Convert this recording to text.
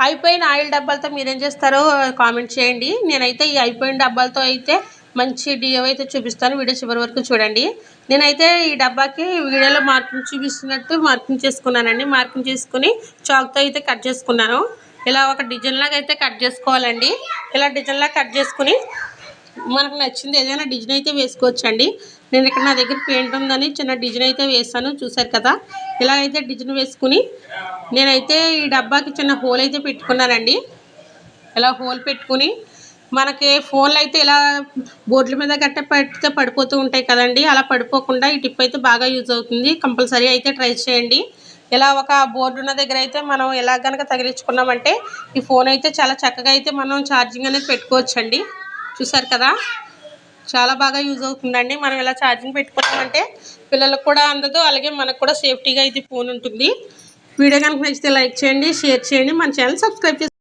అయిపోయిన ఆయిల్ డబ్బాలతో మీరేం చేస్తారో కామెంట్ చేయండి. నేనైతే ఈ అయిపోయిన డబ్బాలతో అయితే మంచి డియో అయితే చూపిస్తాను. వీడియో చివరి వరకు చూడండి. నేనైతే ఈ డబ్బాకి వీడియోలో మార్కింగ్ చూపిస్తున్నట్టు మార్కింగ్ చేసుకున్నానండి. మార్కింగ్ చేసుకుని చాక్తో అయితే కట్ చేసుకున్నాను. ఇలా ఒక డిజైన్ లాగా అయితే కట్ చేసుకోవాలండి. ఇలా డిజైన్ లాగా కట్ చేసుకుని మనకు నచ్చింది ఏదైనా డిజైన్ అయితే వేసుకోవచ్చండి. నేను ఇక్కడ నా దగ్గర పెయింట్ ఉందని చిన్న డిజైన్ అయితే వేసాను, చూసారు కదా. ఇలా అయితే డిజైన్ వేసుకుని నేనైతే ఈ డబ్బాకి చిన్న హోల్ అయితే పెట్టుకున్నానండి. ఇలా హోల్ పెట్టుకుని మనకి ఫోన్లు అయితే ఇలా బోర్డుల మీద గట్ట పెడితే పడిపోతూ ఉంటాయి కదండి. అలా పడిపోకుండా ఈ టిప్ అయితే బాగా యూజ్ అవుతుంది. కంపల్సరీ అయితే ట్రై చేయండి. ఇలా ఒక బోర్డు ఉన్న దగ్గర అయితే మనం ఎలా కనుక తగిలించుకున్నామంటే ఈ ఫోన్ అయితే చాలా చక్కగా అయితే మనం ఛార్జింగ్ అనేది పెట్టుకోవచ్చండి. చూసారు కదా, చాలా బాగా యూజ్ అవుతుందండి. మనం ఇలా ఛార్జింగ్ పెట్టుకున్నామంటే పిల్లలకు కూడా అందదు, అలాగే మనకు కూడా సేఫ్టీగా అయితే ఫోన్ ఉంటుంది. వీడియో కనుక నచ్చితే లైక్ చేయండి, షేర్ చేయండి, మన ఛానల్ సబ్స్క్రైబ్ చేయండి.